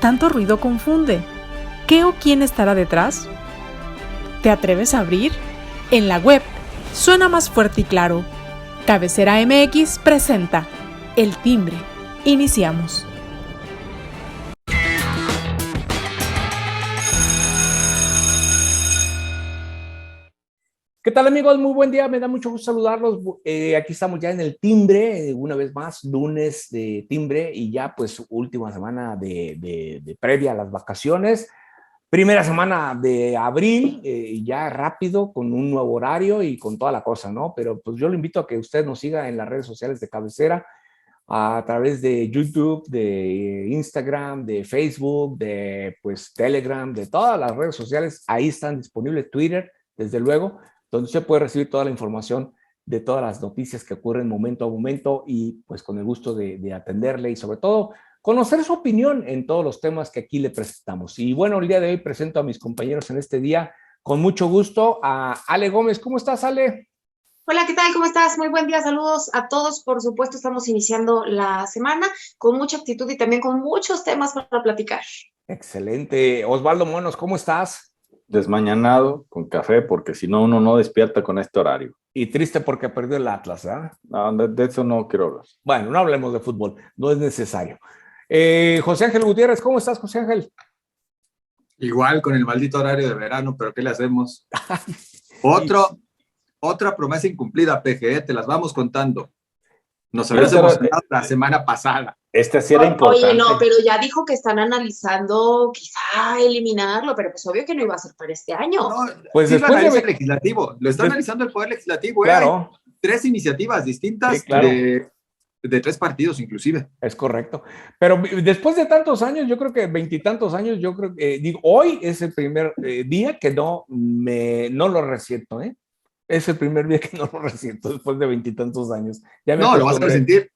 tanto ruido confunde. ¿Qué o quién estará detrás? ¿Te atreves a abrir? En la web suena más fuerte y claro. Cabecera MX presenta El Timbre. Iniciamos. ¿Qué tal, amigos? Muy buen día, me da mucho gusto saludarlos. Aquí estamos ya en el Timbre, una vez más, lunes de Timbre y ya pues última semana de previa a las vacaciones. Primera semana de abril, ya rápido, con un nuevo horario y con toda la cosa, ¿no? Pero pues yo lo invito a que usted nos siga en las redes sociales de cabecera, a través de YouTube, de Instagram, de Facebook, de pues Telegram, de todas las redes sociales. Ahí están disponibles, Twitter, desde luego, donde usted puede recibir toda la información de todas las noticias que ocurren momento a momento y pues con el gusto de atenderle y sobre todo conocer su opinión en todos los temas que aquí le presentamos. Y bueno, el día de hoy presento a mis compañeros en este día con mucho gusto a Ale Gómez. ¿Cómo estás, Ale? Hola, ¿qué tal? ¿Cómo estás? Muy buen día, saludos a todos. Por supuesto, estamos iniciando la semana con mucha actitud y también con muchos temas para platicar. Excelente. Osvaldo Monos, ¿cómo estás? Desmañanado con café, porque si no, uno no despierta con este horario. Y triste porque perdió el Atlas, ¿eh? No, de eso no quiero hablar. Bueno, no hablemos de fútbol, no es necesario. José Ángel Gutiérrez, ¿cómo estás, José Ángel? Igual con el maldito horario de verano, pero ¿qué le hacemos? Otra promesa incumplida, PGE, te las vamos contando. Nos habías emocionado la semana pasada. Este sí era importante. Oye, no, pero ya dijo que están analizando quizá eliminarlo, pero pues obvio que no iba a ser para este año. No, pues sí después lo analiza el legislativo, lo está analizando el Poder Legislativo. Claro. Hay 3 iniciativas distintas, sí, claro. de 3 partidos inclusive. Es correcto. Pero después de tantos años, yo creo que veintitantos años, yo creo que, digo, hoy es el primer día que no lo resiento, ¿eh? Es el primer día que no lo resiento después de veintitantos años. No, lo vas a resentir.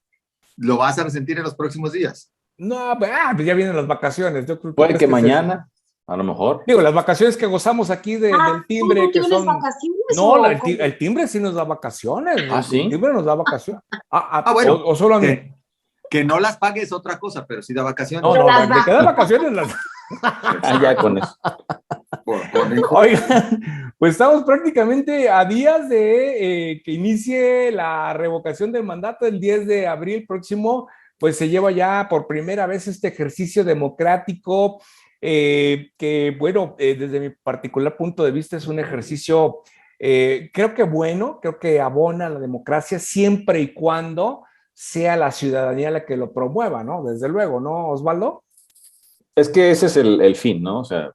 Lo vas a resentir en los próximos días. No, pues ya vienen las vacaciones. Yo creo puede que mañana, a lo mejor. Digo, las vacaciones que gozamos aquí del timbre, ¿tú que son... vacaciones? No, el timbre sí nos da vacaciones. ¿Ah, sí? El timbre nos da vacaciones. Bueno. O solo a mí. Que no las pague es otra cosa, pero sí da vacaciones. No, de que da vacaciones las... ya con eso. Oigan, pues estamos prácticamente a días de que inicie la revocación del mandato el 10 de abril próximo, pues se lleva ya por primera vez este ejercicio democrático que, bueno, desde mi particular punto de vista es un ejercicio, creo que bueno, creo que abona la democracia siempre y cuando sea la ciudadanía la que lo promueva, ¿no? Desde luego, ¿no, Osvaldo? Es que ese es el fin, ¿no? O sea,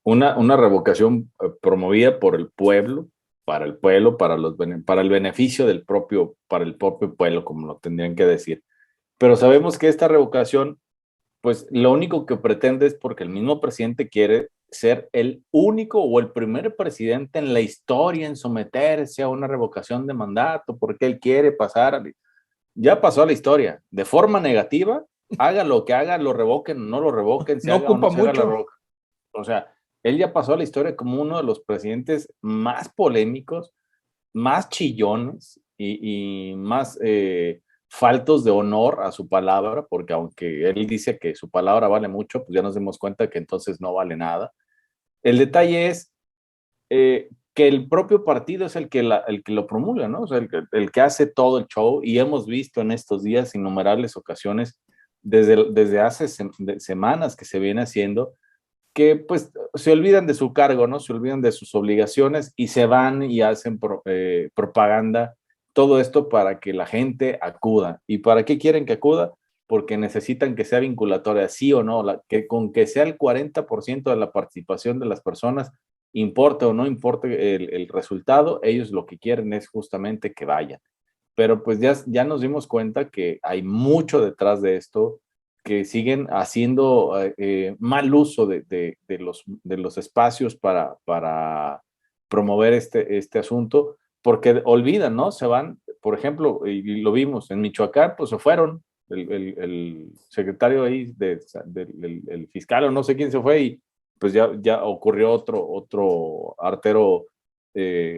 una revocación promovida por el pueblo, para el beneficio para el propio pueblo, como lo tendrían que decir. Pero sabemos que esta revocación, pues lo único que pretende es porque el mismo presidente quiere ser el único o el primer presidente en la historia en someterse a una revocación de mandato, porque él quiere ya pasó a la historia, de forma negativa, haga lo que haga, lo revoquen, no lo revoquen, no ocupa mucho. O sea, él ya pasó a la historia como uno de los presidentes más polémicos, más chillones y más faltos de honor a su palabra, porque aunque él dice que su palabra vale mucho, pues ya nos dimos cuenta que entonces no vale nada. El detalle es que el propio partido es el que lo promulga, ¿no? O sea, el que hace todo el show, y hemos visto en estos días innumerables ocasiones, desde hace semanas que se viene haciendo, que pues se olvidan de su cargo, ¿no? Se olvidan de sus obligaciones y se van y hacen propaganda, todo esto para que la gente acuda. ¿Y para qué quieren que acuda? Porque necesitan que sea vinculatoria, sí o no, con que sea el 40% de la participación de las personas, importe o no importe el resultado, ellos lo que quieren es justamente que vayan. Pero pues ya nos dimos cuenta que hay mucho detrás de esto, que siguen haciendo mal uso de los espacios para promover este asunto, porque olvidan, ¿no? Se van, por ejemplo, y lo vimos en Michoacán, pues se fueron, el secretario ahí, el fiscal o no sé quién se fue, y pues ya ocurrió otro artero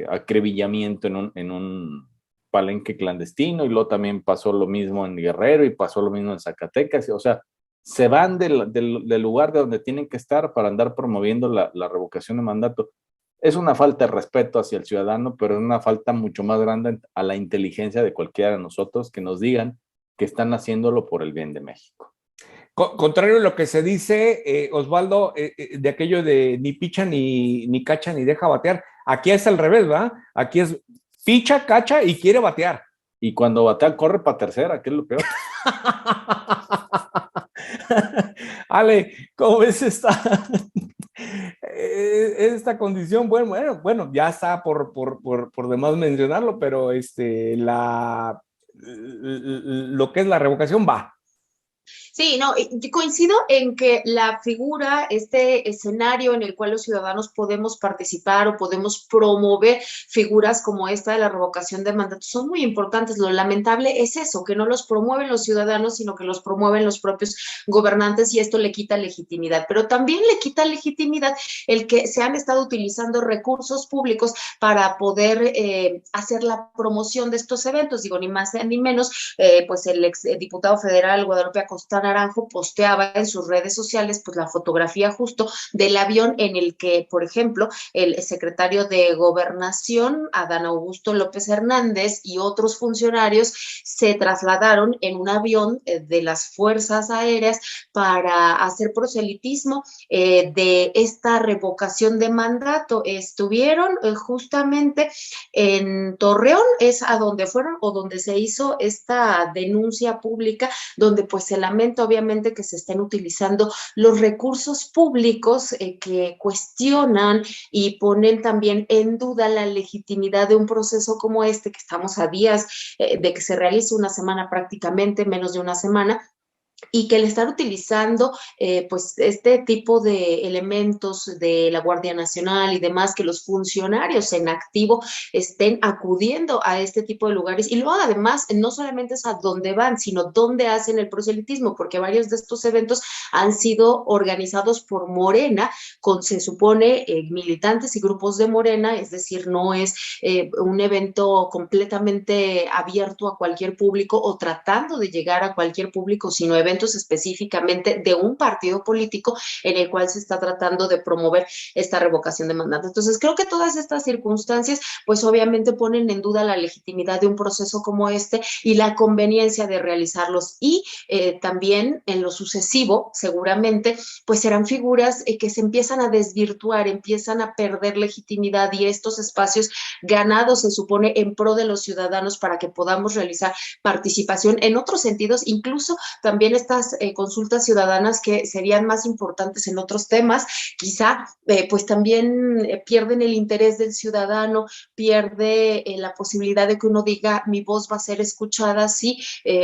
acribillamiento en un palenque clandestino, y luego también pasó lo mismo en Guerrero y pasó lo mismo en Zacatecas. O sea, se van del lugar de donde tienen que estar para andar promoviendo la revocación de mandato. Es una falta de respeto hacia el ciudadano, pero es una falta mucho más grande a la inteligencia de cualquiera de nosotros que nos digan que están haciéndolo por el bien de México. Contrario a lo que se dice, Osvaldo, de aquello de ni picha, ni cacha, ni deja batear, aquí es al revés, ¿verdad? Aquí es picha, cacha y quiere batear. Y cuando batea, corre para tercera, que es lo peor. Ale, ¿cómo ves esta condición? Bueno, ya está por demás mencionarlo, pero lo que es la revocación va. Sí, no, yo coincido en que la figura, este escenario en el cual los ciudadanos podemos participar o podemos promover figuras como esta de la revocación de mandato son muy importantes. Lo lamentable es eso, que no los promueven los ciudadanos, sino que los promueven los propios gobernantes y esto le quita legitimidad. Pero también le quita legitimidad el que se han estado utilizando recursos públicos para poder hacer la promoción de estos eventos. Digo, ni más ni menos, pues el exdiputado federal Guadalupe Acosta Naranjo posteaba en sus redes sociales pues la fotografía justo del avión en el que, por ejemplo, el secretario de Gobernación, Adán Augusto López Hernández, y otros funcionarios se trasladaron en un avión de las Fuerzas Aéreas para hacer proselitismo de esta revocación de mandato. Estuvieron justamente en Torreón, es a donde fueron o donde se hizo esta denuncia pública, donde pues se lamenta obviamente que se estén utilizando los recursos públicos que cuestionan y ponen también en duda la legitimidad de un proceso como este, que estamos a días de que se realice, una semana prácticamente, menos de una semana, y que el estar utilizando pues este tipo de elementos de la Guardia Nacional y demás, que los funcionarios en activo estén acudiendo a este tipo de lugares y luego además no solamente es a dónde van, sino dónde hacen el proselitismo, porque varios de estos eventos han sido organizados por Morena, con se supone militantes y grupos de Morena, es decir, no es un evento completamente abierto a cualquier público o tratando de llegar a cualquier público, sino eventos específicamente de un partido político en el cual se está tratando de promover esta revocación de mandato. Entonces, creo que todas estas circunstancias, pues obviamente ponen en duda la legitimidad de un proceso como este y la conveniencia de realizarlos. Y también en lo sucesivo, seguramente, pues serán figuras que se empiezan a desvirtuar, empiezan a perder legitimidad y estos espacios ganados, se supone, en pro de los ciudadanos para que podamos realizar participación en otros sentidos, incluso también estas consultas ciudadanas que serían más importantes en otros temas, quizá pues también pierden el interés del ciudadano, pierde la posibilidad de que uno diga mi voz va a ser escuchada si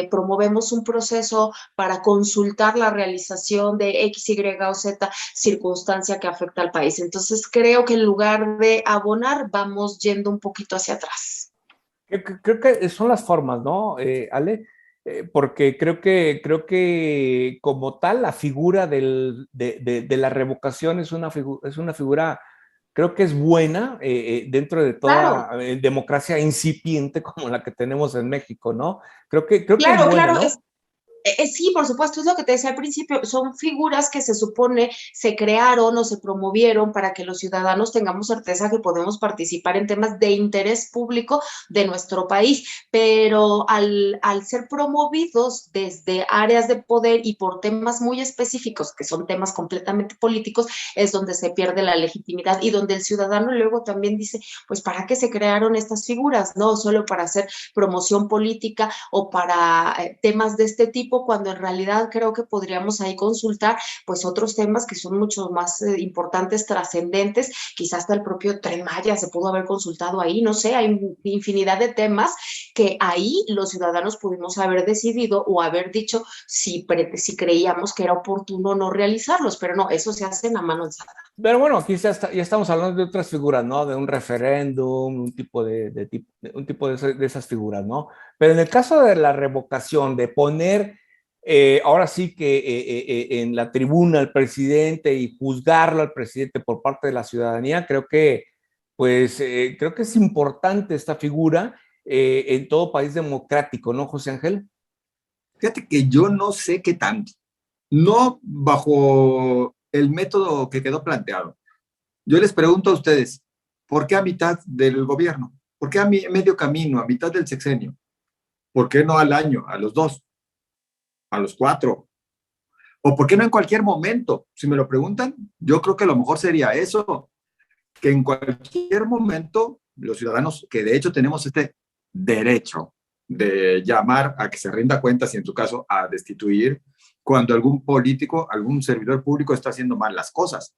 promovemos un proceso para consultar la realización de X, Y o Z circunstancia que afecta al país. Entonces creo que en lugar de abonar vamos yendo un poquito hacia atrás. Creo que son las formas, ¿no, Ale? Porque creo que como tal la figura de la revocación es una figura, creo que es buena dentro de toda Claro. democracia incipiente como la que tenemos en México, ¿no? Creo que es buena, Claro, ¿no? Sí, por supuesto, es lo que te decía al principio, son figuras que se supone se crearon o se promovieron para que los ciudadanos tengamos certeza que podemos participar en temas de interés público de nuestro país, pero al ser promovidos desde áreas de poder y por temas muy específicos, que son temas completamente políticos, es donde se pierde la legitimidad y donde el ciudadano luego también dice, pues, ¿para qué se crearon estas figuras? No solo para hacer promoción política o para temas de este tipo, cuando en realidad creo que podríamos ahí consultar pues otros temas que son mucho más importantes, trascendentes, quizás hasta el propio Tren Maya se pudo haber consultado ahí, no sé, hay infinidad de temas que ahí los ciudadanos pudimos haber decidido o haber dicho si creíamos que era oportuno no realizarlos, pero no, eso se hace en la mano alzada. Pero bueno, aquí ya estamos hablando de otras figuras, ¿no? De un referéndum, un tipo de esas figuras, ¿no? Pero en el caso de la revocación, de poner ahora sí que en la tribuna al presidente y juzgarlo al presidente por parte de la ciudadanía, pues, creo que es importante esta figura en todo país democrático, ¿no, José Ángel? Fíjate que yo no sé qué tanto. no bajo el método que quedó planteado. Yo les pregunto a ustedes, ¿por qué a mitad del gobierno? ¿Por qué a medio camino, a mitad del sexenio? ¿Por qué no al año, a los 2, a los 4? ¿O por qué no en cualquier momento? Si me lo preguntan, yo creo que a lo mejor sería eso, que en cualquier momento los ciudadanos, que de hecho tenemos este derecho de llamar a que se rinda cuentas y en tu caso a destituir cuando algún político, algún servidor público está haciendo mal las cosas,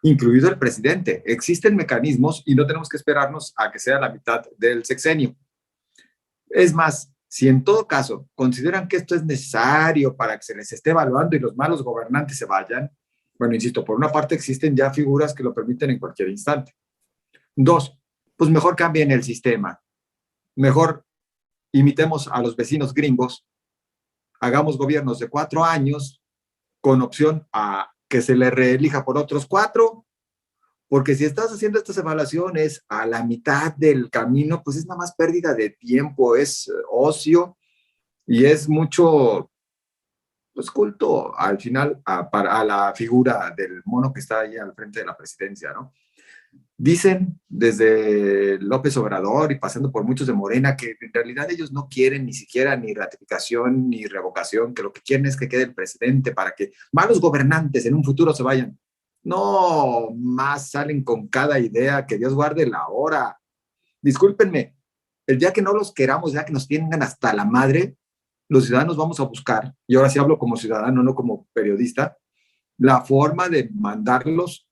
incluido el presidente. Existen mecanismos y no tenemos que esperarnos a que sea la mitad del sexenio. Es más, si en todo caso consideran que esto es necesario para que se les esté evaluando y los malos gobernantes se vayan, bueno, insisto, por una parte existen ya figuras que lo permiten en cualquier instante. 2, pues mejor cambien el sistema. Mejor imitemos a los vecinos gringos, hagamos gobiernos de 4 años con opción a que se le reelija por otros 4, porque si estás haciendo estas evaluaciones a la mitad del camino, pues es nada más pérdida de tiempo, es ocio y es mucho, pues, culto al final a la figura del mono que está ahí al frente de la presidencia, ¿no? Dicen desde López Obrador y pasando por muchos de Morena que en realidad ellos no quieren ni siquiera ni ratificación ni revocación, que lo que quieren es que quede el presidente para que malos gobernantes en un futuro se vayan. No más salen con cada idea, que Dios guarde la hora. Discúlpenme, el día que no los queramos, ya que nos tengan hasta la madre, los ciudadanos vamos a buscar, y ahora sí hablo como ciudadano, no como periodista, la forma de mandarlos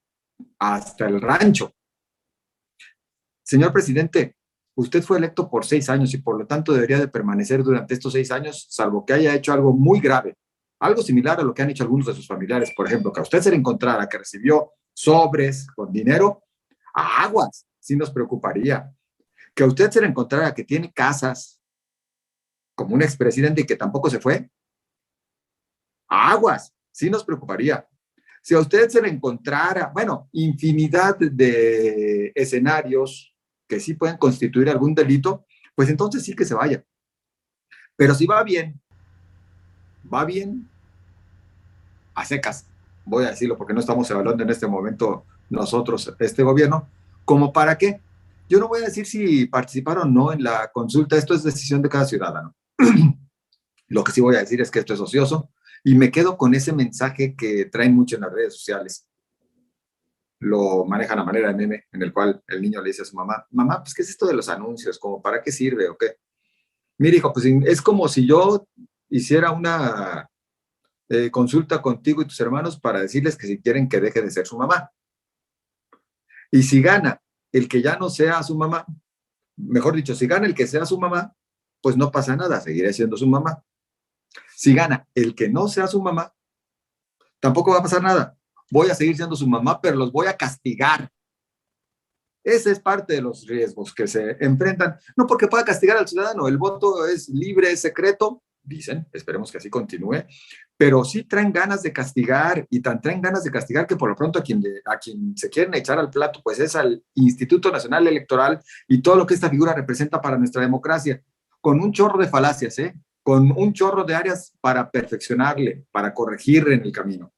hasta el rancho. Señor presidente, usted fue electo por 6 años y por lo tanto debería de permanecer durante estos 6 años, salvo que haya hecho algo muy grave, algo similar a lo que han hecho algunos de sus familiares. Por ejemplo, que a usted se le encontrara que recibió sobres con dinero, a aguas, sí nos preocuparía. Que a usted se le encontrara que tiene casas, como un expresidente y que tampoco se fue, a aguas, sí nos preocuparía. Si a usted se le encontrara, bueno, infinidad de escenarios que sí pueden constituir algún delito, pues entonces sí que se vaya. Pero si va bien a secas, voy a decirlo porque no estamos evaluando en este momento nosotros este gobierno, ¿como para qué? Yo no voy a decir si participar o no en la consulta, esto es decisión de cada ciudadano. Lo que sí voy a decir es que esto es ocioso y me quedo con ese mensaje que traen mucho en las redes sociales. Lo manejan a manera de meme, en el cual el niño le dice a su mamá, mamá, pues ¿qué es esto de los anuncios? ¿Cómo para qué sirve o qué? Mira, hijo, pues es como si yo hiciera una consulta contigo y tus hermanos para decirles que si quieren que deje de ser su mamá. Y si gana el que ya no sea su mamá, mejor dicho, si gana el que sea su mamá, pues no pasa nada, seguiré siendo su mamá. Si gana el que no sea su mamá, tampoco va a pasar nada. Voy a seguir siendo su mamá, pero los voy a castigar. Ese es parte de los riesgos que se enfrentan. No porque pueda castigar al ciudadano, el voto es libre, es secreto, dicen, esperemos que así continúe, pero sí traen ganas de castigar y tan traen ganas de castigar que por lo pronto a quien se quieren echar al plato pues es al Instituto Nacional Electoral y todo lo que esta figura representa para nuestra democracia, con un chorro de falacias, con un chorro de áreas para perfeccionarle, para corregirle en el camino,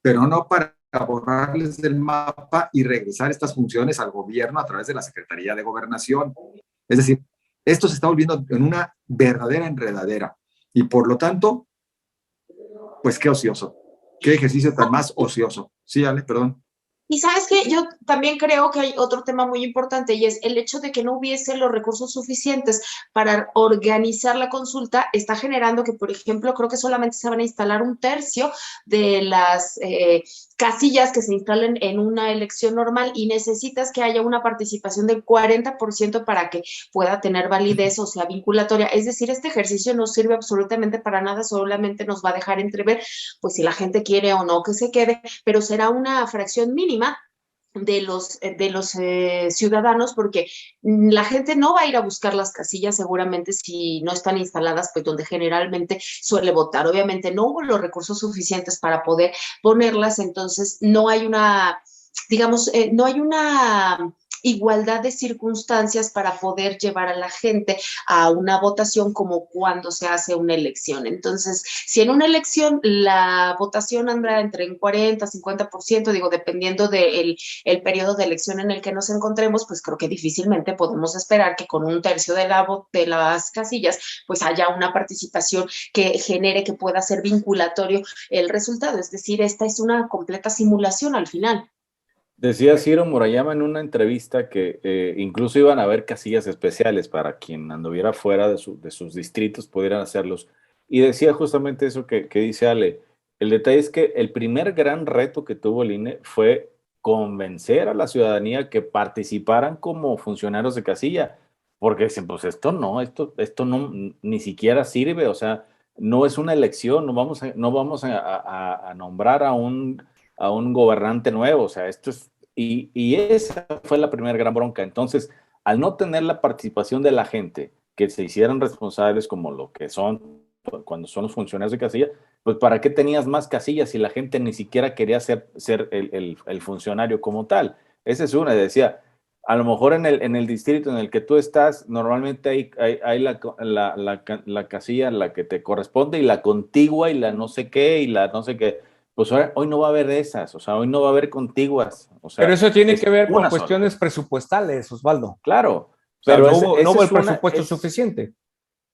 pero no para borrarles del mapa y regresar estas funciones al gobierno a través de la Secretaría de Gobernación. Es decir, esto se está volviendo en una verdadera enredadera y por lo tanto, pues qué ocioso, qué ejercicio tan más ocioso. Sí, Ale, perdón. Y sabes que yo también creo que hay otro tema muy importante y es el hecho de que no hubiese los recursos suficientes para organizar la consulta está generando que, por ejemplo, creo que solamente se van a instalar 1/3 de las casillas que se instalen en una elección normal y necesitas que haya una participación del 40% para que pueda tener validez o sea vinculatoria. Es decir, este ejercicio no sirve absolutamente para nada, solamente nos va a dejar entrever pues si la gente quiere o no que se quede, pero será una fracción mínima de los ciudadanos, porque la gente no va a ir a buscar las casillas seguramente si no están instaladas pues donde generalmente suele votar. Obviamente no hubo los recursos suficientes para poder ponerlas, entonces no hay una, digamos, no hay una igualdad de circunstancias para poder llevar a la gente a una votación como cuando se hace una elección. Entonces, si en una elección la votación anda entre el 40, 50%, digo, dependiendo del el periodo de elección en el que nos encontremos, pues creo que difícilmente podemos esperar que con un tercio de las casillas, pues haya una participación que genere que pueda ser vinculatorio el resultado. Es decir, esta es una completa simulación al final. Decía Ciro Murayama en una entrevista que incluso iban a haber casillas especiales para quien anduviera fuera de sus distritos pudieran hacerlos. Y decía justamente eso que dice Ale. El detalle es que el primer gran reto que tuvo el INE fue convencer a la ciudadanía que participaran como funcionarios de casilla, porque dicen, pues esto no ni siquiera sirve, o sea, no es una elección, no vamos a nombrar a un gobernante nuevo, o sea, y esa fue la primera gran bronca. Entonces, al no tener la participación de la gente, que se hicieran responsables como lo que son cuando son los funcionarios de casilla, pues ¿para qué tenías más casillas si la gente ni siquiera quería ser el funcionario como tal? Esa es una, decía, a lo mejor en el distrito en el que tú estás, normalmente hay la casilla en la que te corresponde y la contigua y la no sé qué y la no sé qué. Pues hoy no va a haber esas, o sea, hoy no va a haber contiguas. O sea, Pero eso tiene es que ver con una sola. cuestiones presupuestales, Osvaldo. Claro, O sea, pero no hubo el presupuesto suficiente.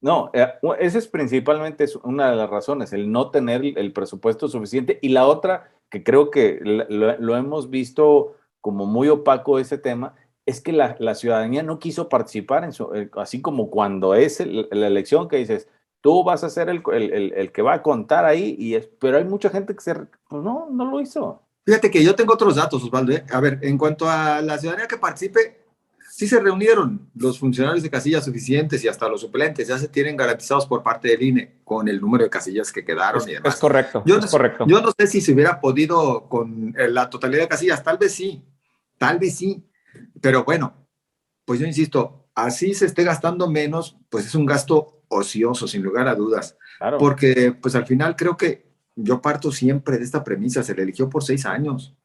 No, esa es principalmente una de las razones, el no tener el presupuesto suficiente. Y la otra, que creo que lo hemos visto como muy opaco ese tema, es que la ciudadanía no quiso participar así como cuando es la elección que dices, tú vas a ser el que va a contar ahí, pero hay mucha gente que pues no lo hizo. Fíjate que yo tengo otros datos, Osvaldo, ¿eh? A ver, en cuanto a la ciudadanía que participe, sí se reunieron los funcionarios de casillas suficientes y hasta los suplentes ya se tienen garantizados por parte del INE con el número de casillas que quedaron y demás. Es correcto, Yo, es correcto. Yo no sé si se hubiera podido con la totalidad de casillas, tal vez sí, pero bueno, pues yo insisto, así se esté gastando menos, pues es un gasto ocioso, sin lugar a dudas, Claro. porque pues al final creo que yo parto siempre de esta premisa, se le eligió por 6 años.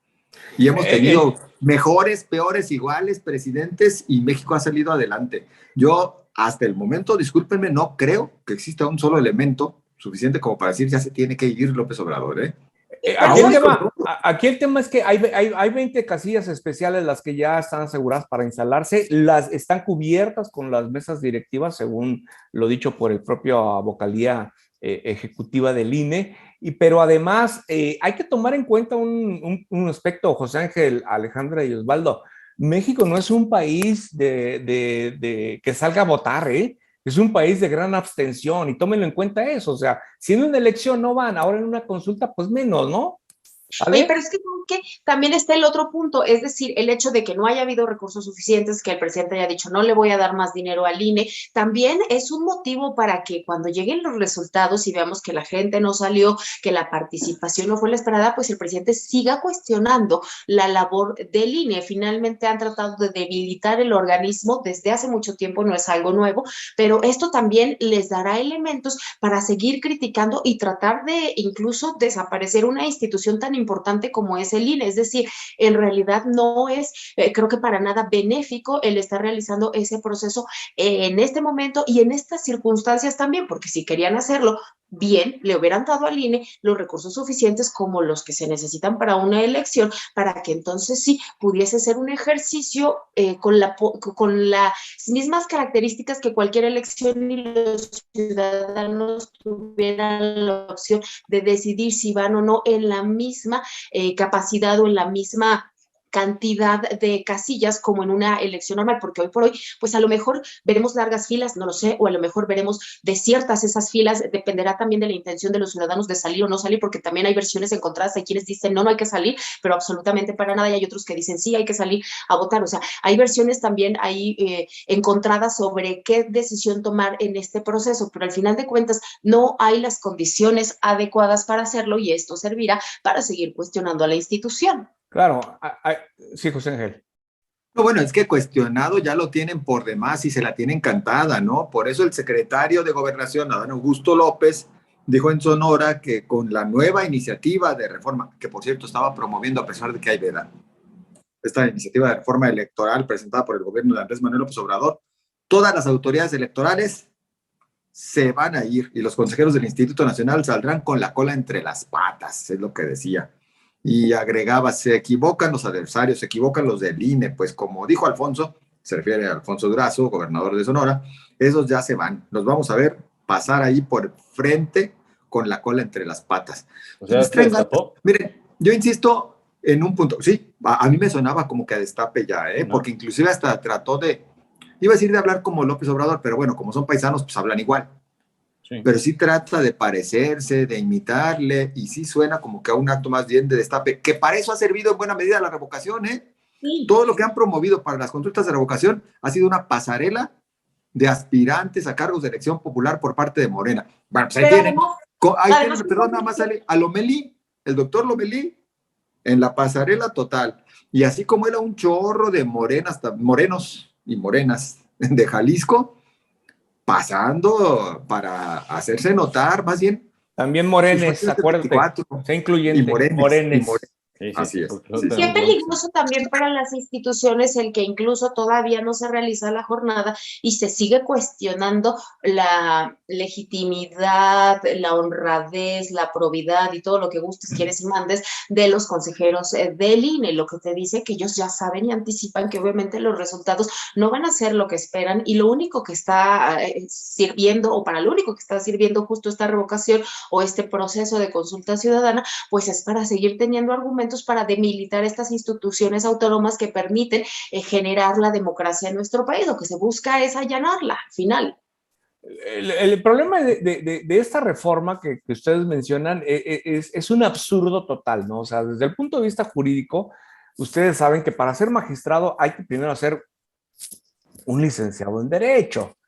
Y hemos tenido mejores, peores, iguales presidentes y México ha salido adelante. Yo, hasta el momento, discúlpenme, no creo que exista un solo elemento suficiente como para decir ya se tiene que ir López Obrador, ¿eh? Aquí el tema es que hay 20 casillas especiales, las que ya están aseguradas para instalarse, las están cubiertas con las mesas directivas, según lo dicho por el propio vocalía ejecutiva del INE, pero además hay que tomar en cuenta un aspecto, José Ángel, Alejandra y Osvaldo. México no es un país de que salga a votar, ¿eh? Es un país de gran abstención y tómenlo en cuenta eso. O sea, si en una elección no van, ahora en una consulta, pues menos, ¿no? Oye, pero es que también está el otro punto, es decir, el hecho de que no haya habido recursos suficientes, que el presidente haya dicho no le voy a dar más dinero al INE, también es un motivo para que cuando lleguen los resultados y veamos que la gente no salió, que la participación no fue la esperada, pues el presidente siga cuestionando la labor del INE. Finalmente han tratado de debilitar el organismo desde hace mucho tiempo, no es algo nuevo, pero esto también les dará elementos para seguir criticando y tratar de incluso desaparecer una institución tan importante como es el INE, es decir, en realidad no es, creo que para nada benéfico el estar realizando ese proceso en este momento y en estas circunstancias también, porque si querían hacerlo bien, le hubieran dado al INE los recursos suficientes como los que se necesitan para una elección, para que entonces sí pudiese ser un ejercicio con las mismas características que cualquier elección y los ciudadanos tuvieran la opción de decidir si van o no en la misma capacidad o en la misma cantidad de casillas como en una elección normal, porque hoy por hoy, pues a lo mejor veremos largas filas, no lo sé, o a lo mejor veremos desiertas esas filas, dependerá también de la intención de los ciudadanos de salir o no salir, porque también hay versiones encontradas, hay quienes dicen no hay que salir, pero absolutamente para nada, y hay otros que dicen sí, hay que salir a votar, o sea, hay versiones también ahí encontradas sobre qué decisión tomar en este proceso, pero al final de cuentas no hay las condiciones adecuadas para hacerlo y esto servirá para seguir cuestionando a la institución. Claro, sí, José Ángel. No, bueno, es que cuestionado ya lo tienen por demás y se la tienen cantada, ¿no? Por eso el secretario de Gobernación, Adán Augusto López, dijo en Sonora que con la nueva iniciativa de reforma, que por cierto estaba promoviendo a pesar de que hay veda, esta iniciativa de reforma electoral presentada por el gobierno de Andrés Manuel López Obrador, todas las autoridades electorales se van a ir y los consejeros del Instituto Nacional saldrán con la cola entre las patas, es lo que decía. Y agregaba, se equivocan los adversarios, se equivocan los del INE, pues como dijo Alfonso, se refiere a Alfonso Durazo, gobernador de Sonora, esos ya se van, los vamos a ver pasar ahí por frente con la cola entre las patas. O sea, ¿se destapó? Miren, yo insisto en un punto, sí, a mí me sonaba como que a destape ya, ¿no? Porque inclusive hasta trató de, iba a decir de hablar como López Obrador, pero bueno, como son paisanos, pues hablan igual. Sí. Pero sí trata de parecerse, de imitarle, y sí suena como que a un acto más bien de destape, que para eso ha servido en buena medida la revocación, Sí. Todo lo que han promovido para las consultas de revocación ha sido una pasarela de aspirantes a cargos de elección popular por parte de Morena. Bueno, pues ahí tienen. Perdón, nada más sale a Lomelí, el doctor Lomelí, en la pasarela total. Y así como era un chorro de morenos y morenas de Jalisco, pasando para hacerse notar, más bien. También morenes, acuérdate, sea incluyente. Y morenes. Sí, así es. Y qué peligroso también para las instituciones el que incluso todavía no se realiza la jornada y se sigue cuestionando la legitimidad, la honradez, la probidad y todo lo que gustes, quieres y mandes de los consejeros del INE, lo que te dice que ellos ya saben y anticipan que obviamente los resultados no van a ser lo que esperan y lo único que está sirviendo, o para lo único que está sirviendo justo esta revocación o este proceso de consulta ciudadana, pues es para seguir teniendo argumentos para demilitar estas instituciones autónomas que permiten generar la democracia en nuestro país. Lo que se busca es allanarla, al final. El problema de esta reforma que ustedes mencionan es un absurdo total, ¿no? O sea, desde el punto de vista jurídico, ustedes saben que para ser magistrado hay que primero ser un licenciado en Derecho.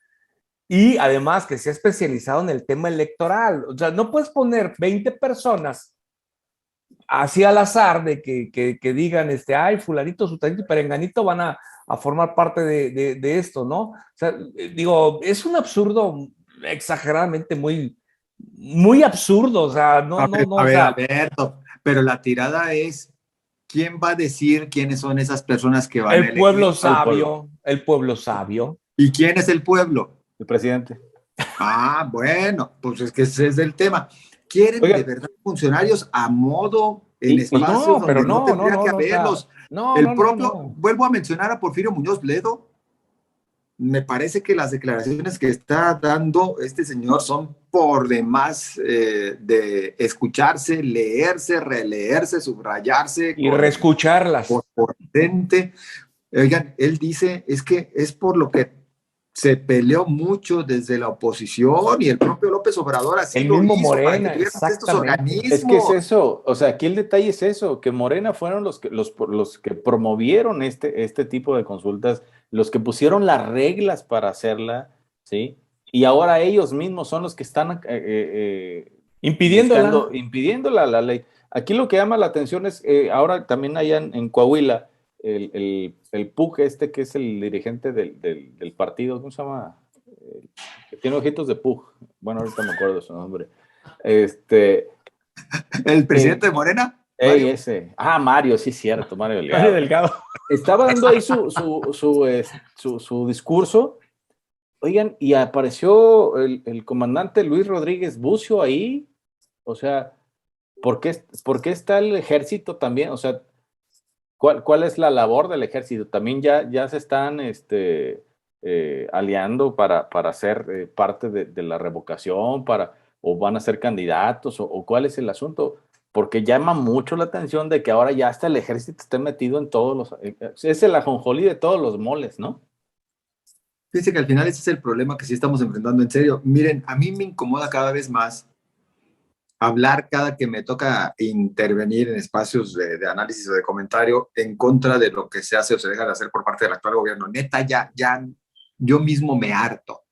Y además que sea especializado en el tema electoral. O sea, no puedes poner 20 personas así al azar de que digan, ay, fulanito, sutanito y perenganito van a formar parte de esto, ¿no? O sea, digo, es un absurdo exageradamente muy absurdo, o sea, no. A ver, Alberto, pero la tirada es, ¿quién va a decir quiénes son esas personas que van a elegir? El pueblo sabio. ¿Y quién es el pueblo? El presidente. Ah, bueno, pues es que ese es el tema. ¿Quieren de verdad funcionarios a modo en espacios donde no tendría que haberlos? Vuelvo a mencionar a Porfirio Muñoz Ledo. Me parece que las declaraciones que está dando este señor son por demás de escucharse, leerse, releerse, subrayarse. Y reescucharlas. Potente. Oigan, él dice, es que es por lo que se peleó mucho desde la oposición y el propio López Obrador así el lo mismo hizo Morena, para estos organismos. Es que es eso, o sea, aquí el detalle es eso, que Morena fueron los que promovieron este tipo de consultas, los que pusieron las reglas para hacerla, ¿sí? Y ahora ellos mismos son los que están impidiéndola la ley. Aquí lo que llama la atención es, ahora también allá en Coahuila, el PUG que es el dirigente del partido, ¿cómo se llama? Que tiene ojitos de PUG. Bueno, ahorita me acuerdo de su nombre. ¿El presidente de Morena? Ese. Mario, sí, cierto, Mario Delgado. Estaba dando ahí su discurso. Oigan, y apareció el comandante Luis Rodríguez Bucio ahí. O sea, ¿por qué está el ejército también? O sea, ¿cuál es la labor del ejército? También ya se están aliando para ser parte de la revocación, o van a ser candidatos, o cuál es el asunto, porque llama mucho la atención de que ahora ya hasta el ejército esté metido en todos es el ajonjolí de todos los moles, ¿no? Fíjense que al final ese es el problema que sí estamos enfrentando en serio. Miren, a mí me incomoda cada vez más hablar cada que me toca intervenir en espacios de análisis o de comentario en contra de lo que se hace o se deja de hacer por parte del actual gobierno. Neta, ya yo mismo me harto.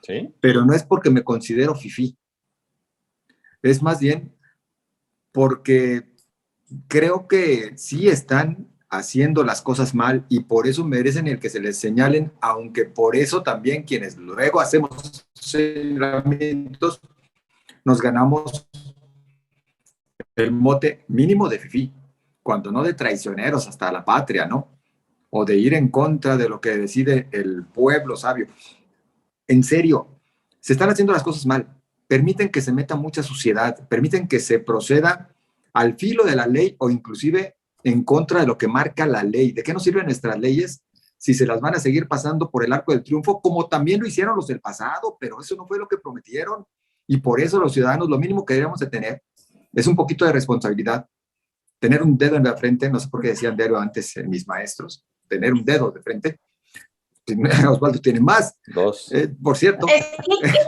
¿Sí? Pero no es porque me considero fifí. Es más bien porque creo que sí están haciendo las cosas mal y por eso merecen el que se les señalen, aunque por eso también quienes luego hacemos señalamientos nos ganamos el mote mínimo de fifí. cuando no de traicioneros hasta la patria, ¿no? O de ir en contra de lo que decide el pueblo sabio. En serio, se están haciendo las cosas mal. Permiten que se meta mucha suciedad, permiten que se proceda al filo de la ley o inclusive en contra de lo que marca la ley. ¿De qué nos sirven nuestras leyes si se las van a seguir pasando por el arco del triunfo, como también lo hicieron los del pasado? Pero eso no fue lo que prometieron. Y por eso los ciudadanos, lo mínimo que deberíamos de tener es un poquito de responsabilidad. Tener un dedo en la frente, no sé por qué decían dedo antes mis maestros, tener un dedo de frente. Osvaldo tiene más. 2. Por cierto. Es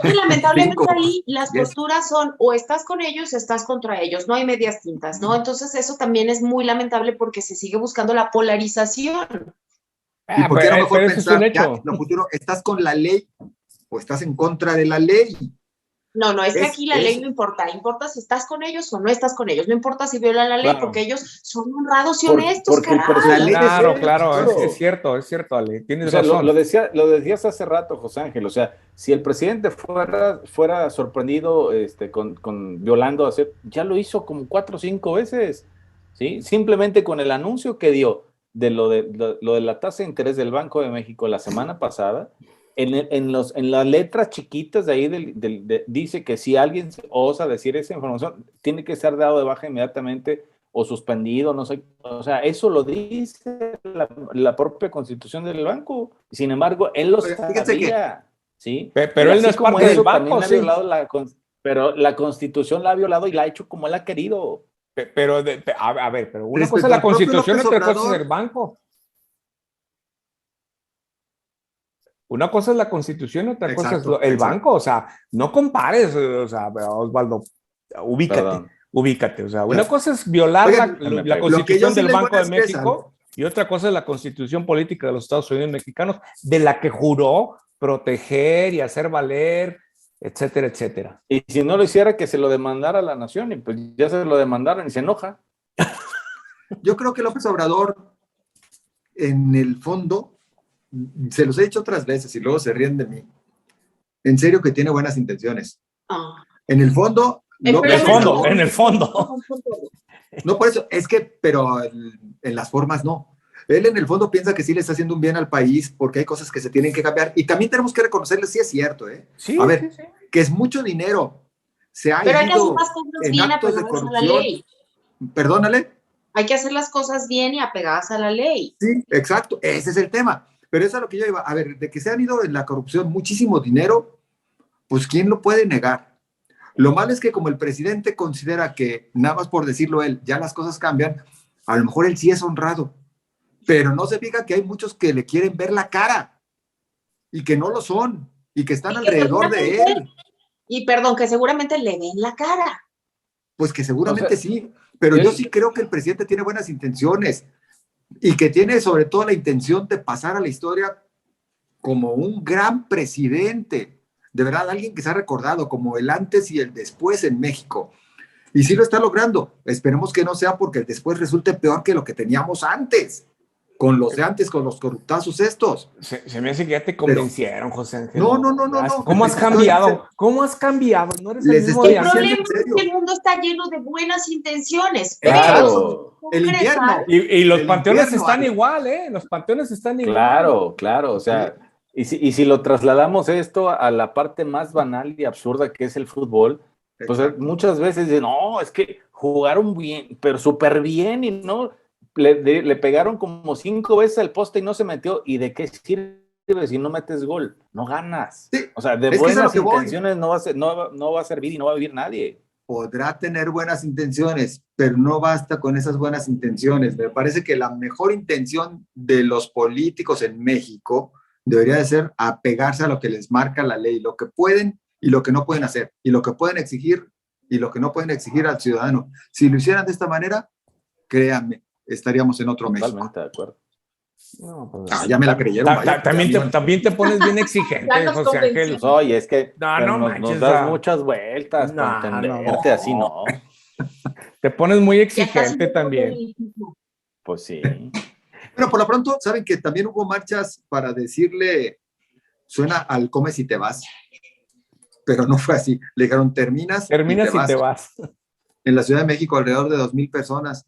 que lamentablemente 5, ahí las 10. posturas son o estás con ellos o estás contra ellos, no hay medias tintas, ¿no? Entonces eso también es muy lamentable porque se sigue buscando la polarización. ¿Y por qué no mejor pero eso es un pensar, hecho. ya, en lo futuro, estás con la ley o estás en contra de la ley? No, es que aquí la ley no importa, importa si estás con ellos o no estás con ellos, no importa si violan la ley, Claro. porque ellos son honrados y honestos, porque el caray. personaje- Claro, Sí, claro, claro. es cierto, Ale, tienes O sea, razón. lo decías hace rato, José Ángel. O sea, si el presidente fuera sorprendido con violando, ya lo hizo como 4 o 5 veces, ¿sí? Simplemente con el anuncio que dio de lo de la tasa de interés del Banco de México la semana pasada, en las letras chiquitas de ahí dice que si alguien osa decir esa información, tiene que ser dado de baja inmediatamente o suspendido, no sé. O sea, eso lo dice la propia constitución del banco. Sin embargo, él lo sabía, ¿sí? Pero él no es parte del banco, sí. Pero la constitución la ha violado y la ha hecho como él ha querido. Pero una cosa es la constitución y otra cosa es el banco. Una cosa es la constitución y otra cosa es el banco. O sea, no compares, o sea, Osvaldo, ubícate. O sea, una cosa es violar la constitución del Banco de México y otra cosa es la constitución política de los Estados Unidos mexicanos, de la que juró proteger y hacer valer, etcétera, etcétera. Y si no lo hiciera, que se lo demandara a la nación, y pues ya se lo demandaron y se enoja. Yo creo que López Obrador, en el fondo, se los he dicho otras veces y luego se ríen de mí. En serio que tiene buenas intenciones. En el fondo, en el fondo. No, por eso, es que, pero en las formas no. Él en el fondo piensa que sí le está haciendo un bien al país porque hay cosas que se tienen que cambiar. Y también tenemos que reconocerle, sí es cierto, ¿eh? Sí, a ver, sí. que es mucho dinero. Se ha pero hay que hacer ido las cosas en bien actos de apegadas a la corrupción. ley. Perdónale. Hay que hacer las cosas bien y apegadas a la ley. Sí, exacto. Ese es el tema. Pero eso es a lo que yo iba. A ver, de que se han ido en la corrupción muchísimo dinero, pues ¿quién lo puede negar? Lo malo es que como el presidente considera que, nada más por decirlo él, ya las cosas cambian, a lo mejor él sí es honrado, pero no se fija que hay muchos que le quieren ver la cara y que no lo son y que están alrededor de él. Y perdón, que seguramente le ven la cara. Pues que seguramente sí, pero yo sí creo que el presidente tiene buenas intenciones y que tiene sobre todo la intención de pasar a la historia como un gran presidente. De verdad, alguien que se ha recordado como el antes y el después en México. Y sí lo está logrando. Esperemos que no sea porque el después resulte peor que lo que teníamos antes. Con los de antes, con los corruptazos estos. Se me hace que ya te convencieron, José Ángel. No. ¿Cómo has cambiado? ¿Cómo has cambiado? No eres el mismo El de antes. problema es que el mundo está lleno de buenas intenciones. Claro. El invierno. Y los panteones están igual, ¿eh? Los panteones están igual. Claro. O sea, y si lo trasladamos esto a la parte más banal y absurda que es el fútbol, pues muchas veces dicen, no, es que jugaron bien, pero súper bien y no, le pegaron como 5 veces al poste y no se metió. ¿Y de qué sirve si no metes gol? No ganas. Sí, o sea, de buenas intenciones no va a servir y no va a vivir nadie. Podrá tener buenas intenciones, pero no basta con esas buenas intenciones. Me parece que la mejor intención de los políticos en México debería de ser apegarse a lo que les marca la ley, lo que pueden y lo que no pueden hacer, y lo que pueden exigir y lo que no pueden exigir al ciudadano. Si lo hicieran de esta manera, créanme, estaríamos en otro México. Totalmente de acuerdo. No, pues, ya me la creyeron. También te pones bien exigente, José Ángel. Pues, oye, es que nos das muchas vueltas para entenderte, así no. Te pones muy exigente también. Pues sí. Pero por lo pronto, saben que también hubo marchas para decirle, suena al comes y te vas, pero no fue así. Le dijeron, terminas y te vas. En la Ciudad de México, alrededor de 2,000 personas.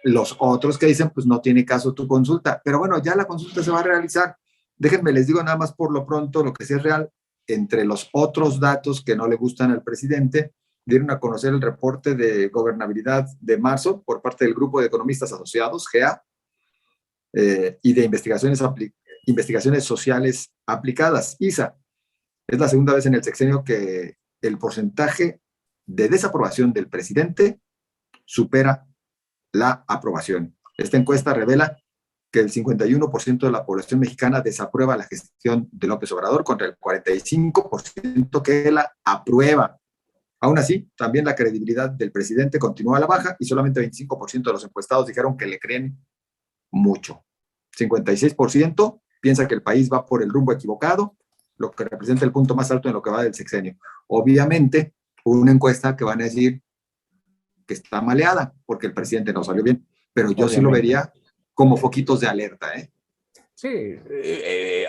Los otros que dicen, pues no tiene caso tu consulta. Pero bueno, ya la consulta se va a realizar. Déjenme, les digo nada más por lo pronto lo que sí es real. Entre los otros datos que no le gustan al presidente, dieron a conocer el reporte de gobernabilidad de marzo por parte del Grupo de Economistas Asociados, GEA, y de investigaciones sociales aplicadas, ISA. Es la segunda vez en el sexenio que el porcentaje de desaprobación del presidente supera la aprobación. Esta encuesta revela que el 51% de la población mexicana desaprueba la gestión de López Obrador contra el 45% que la aprueba. Aún así, también la credibilidad del presidente continúa a la baja y solamente 25% de los encuestados dijeron que le creen mucho. 56% piensa que el país va por el rumbo equivocado, lo que representa el punto más alto en lo que va del sexenio. Obviamente, una encuesta que van a decir que está maleada porque el presidente no salió bien, pero yo sí lo vería como foquitos de alerta, ¿eh? Sí,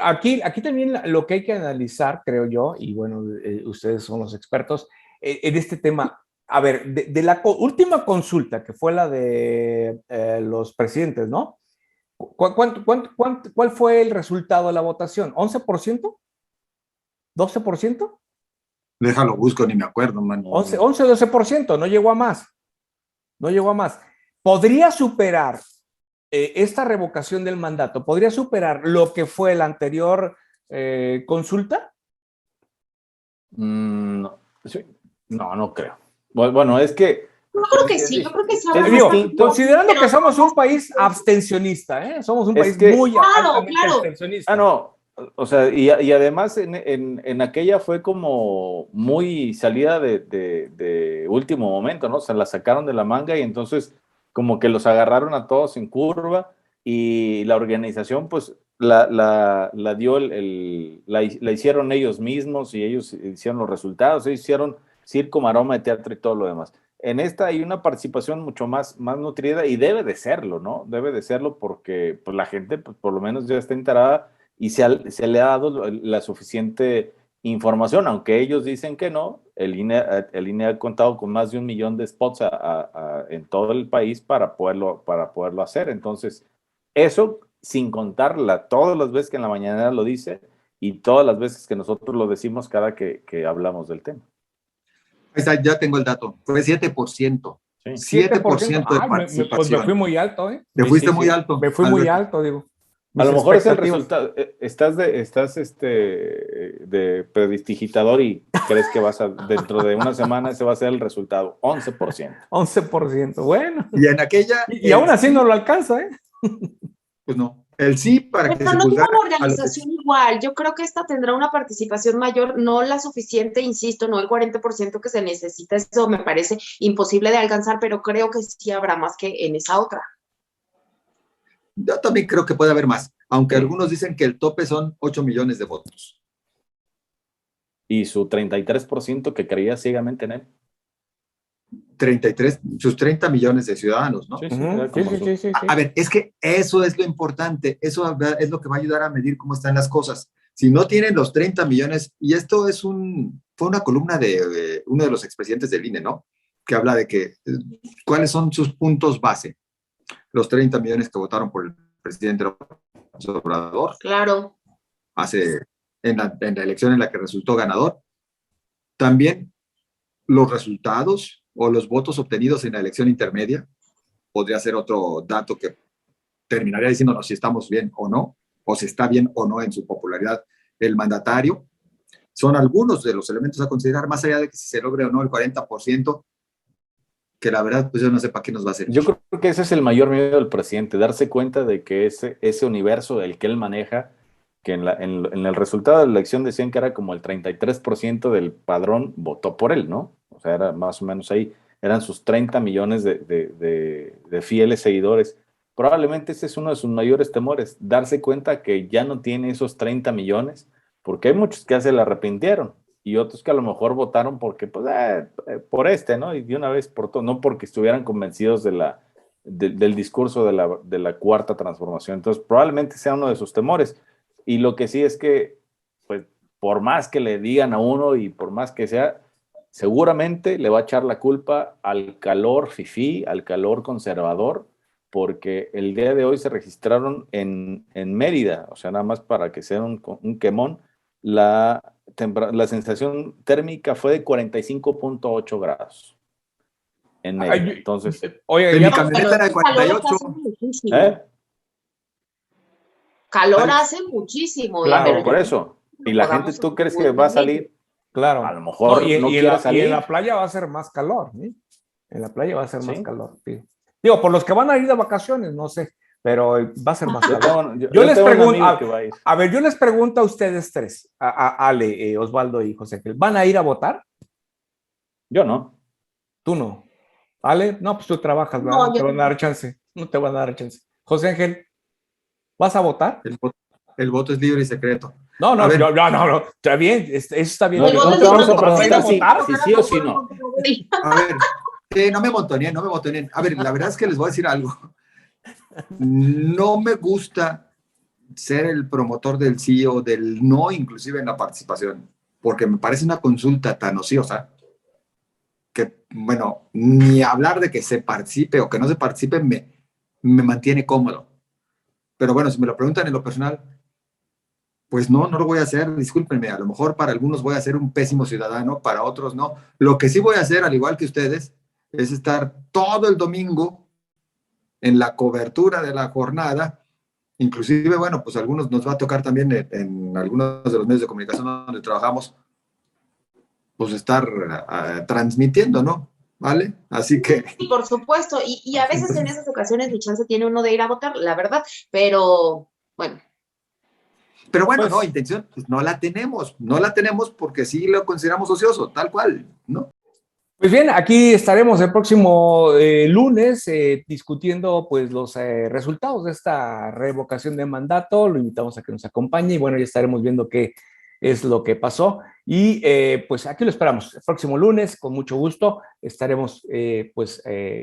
aquí también lo que hay que analizar, creo yo, y bueno, ustedes son los expertos en este tema. A ver, de la última consulta, que fue la de los presidentes, ¿no? ¿Cuál fue el resultado de la votación? ¿11%? ¿12%? Déjalo, busco, ni me acuerdo, man. 11, 12%, no llegó a más. No llegó a más. ¿Podría superar esta revocación del mandato? ¿Podría superar lo que fue la anterior consulta? No, sí, no creo. Bueno, es que... Yo creo que sí, yo creo que sí. Considerando que somos un país abstencionista, ¿eh? Somos un país muy altamente abstencionista. Ah, no, o sea, y además en aquella fue como muy salida de último momento, ¿no? Se la sacaron de la manga y entonces como que los agarraron a todos en curva y la organización pues la dio la hicieron ellos mismos y ellos hicieron los resultados, ellos hicieron circo, maroma de teatro y todo lo demás. En esta hay una participación mucho más nutrida y debe de serlo, ¿no? Debe de serlo porque pues, la gente pues, por lo menos ya está enterada y se le ha dado la suficiente información, aunque ellos dicen que no. El INE ha contado con más de 1 millón de spots en todo el país para poderlo hacer. Entonces, eso sin contarla todas las veces que en la mañanera lo dice y todas las veces que nosotros lo decimos cada que hablamos del tema. Ahí está, ya tengo el dato. Fue 7%. Sí. 7% de participación. Pues me fui muy alto, ¿eh? Te fuiste muy alto. Me fui muy alto, digo. A lo mejor es el resultado. Estás de prestidigitador y crees que dentro de una semana ese va a ser el resultado. 11%. 11%, bueno. Y en aquella... Y aún así no lo alcanza, ¿eh? Pues no. El sí para que se no tuvo una organización igual. Yo creo que esta tendrá una participación mayor, no la suficiente, insisto, no el 40% que se necesita. Eso me parece imposible de alcanzar, pero creo que sí habrá más que en esa otra. Yo también creo que puede haber más, aunque algunos dicen que el tope son 8 millones de votos. Y su 33% que creía ciegamente en él. 33, sus 30 millones de ciudadanos, ¿no? Sí. A ver, es que eso es lo importante, eso es lo que va a ayudar a medir cómo están las cosas. Si no tienen los 30 millones, y esto fue una columna de uno de los expresidentes del INE, ¿no? Que habla de que cuáles son sus puntos base. Los 30 millones que votaron por el presidente López Obrador. Claro. En la elección en la que resultó ganador. También los resultados o los votos obtenidos en la elección intermedia. Podría ser otro dato que terminaría diciéndonos si estamos bien o no, o si está bien o no en su popularidad el mandatario. Son algunos de los elementos a considerar, más allá de que si se logre o no el 40%, que la verdad, pues yo no sé para qué nos va a hacer. Yo creo que ese es el mayor miedo del presidente, darse cuenta de que ese universo del que él maneja, que en el resultado de la elección decían que era como el 33% del padrón votó por él, ¿no? O sea, era más o menos ahí, eran sus 30 millones de fieles seguidores. Probablemente ese es uno de sus mayores temores, darse cuenta que ya no tiene esos 30 millones, porque hay muchos que ya se le arrepintieron. Y otros que a lo mejor votaron porque, pues, por ¿no? Y de una vez por todo, no porque estuvieran convencidos del discurso de la cuarta transformación. Entonces, probablemente sea uno de sus temores. Y lo que sí es que, pues, por más que le digan a uno y por más que sea, seguramente le va a echar la culpa al calor fifí, al calor conservador, porque el día de hoy se registraron en Mérida, o sea, nada más para que sea un quemón, la sensación térmica fue de 45.8 grados en Mérida. Entonces, oye, En ya, mi camioneta era de 48. ¿eh? Calor hace muchísimo. Claro, pero por yo- eso. Y la gente, podamos ¿tú crees que contribuir va a también. salir? claro. A lo mejor no y en quiere la, y salir. en la playa va a ser más calor, ¿eh? En la playa va a ser más Sí. calor. Digo, por los que van a ir de vacaciones, no sé, pero va a ser más calor. Yo les tengo un pregunto, amigo que va a ir. a ver, yo les pregunto a ustedes tres, a Ale, Osvaldo y José Ángel, ¿van a ir a votar? Yo no. Tú no. Ale, no, pues tú trabajas, ¿verdad? No, No te yo van a dar chance. No te van a dar chance. José Ángel, ¿vas a votar? El voto es libre y secreto. No, no, A ver. no, está bien, eso está bien. No, El no voto te es vamos a libre, ¿Vas a ir a preguntar votar? si sí o si no. A ver, no me montoneen, no me montoneen. A ver, la verdad es que les voy a decir algo. No me gusta ser el promotor del sí o del no, inclusive en la participación, porque me parece una consulta tan ociosa que, bueno, ni hablar de que se participe o que no se participe me mantiene cómodo. Pero bueno, si me lo preguntan en lo personal, pues no lo voy a hacer, discúlpenme, a lo mejor para algunos voy a ser un pésimo ciudadano, para otros no. Lo que sí voy a hacer, al igual que ustedes, es estar todo el domingo en la cobertura de la jornada. Inclusive, bueno, pues a algunos nos va a tocar también en algunos de los medios de comunicación donde trabajamos, pues estar transmitiendo, ¿no? ¿Vale? Así que... Sí, por supuesto, y a veces en esas ocasiones mi chance tiene uno de ir a votar, la verdad, pero bueno. Pero bueno, Pues, no, intención, pues no la tenemos porque sí lo consideramos ocioso, tal cual, ¿no? Pues bien, aquí estaremos el próximo lunes discutiendo pues los resultados de esta revocación de mandato. Lo invitamos a que nos acompañe y bueno, ya estaremos viendo qué es lo que pasó. Y pues aquí lo esperamos. El próximo lunes, con mucho gusto, estaremos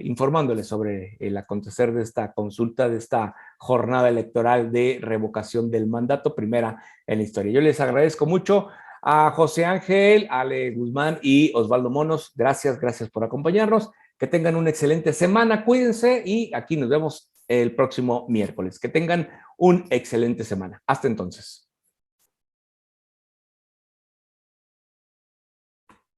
informándoles sobre el acontecer de esta consulta, de esta jornada electoral de revocación del mandato, primera en la historia. Yo les agradezco mucho a José Ángel, Ale Guzmán y Osvaldo Monos. Gracias por acompañarnos. Que tengan una excelente semana, cuídense y aquí nos vemos el próximo miércoles. Que tengan una excelente semana. Hasta entonces.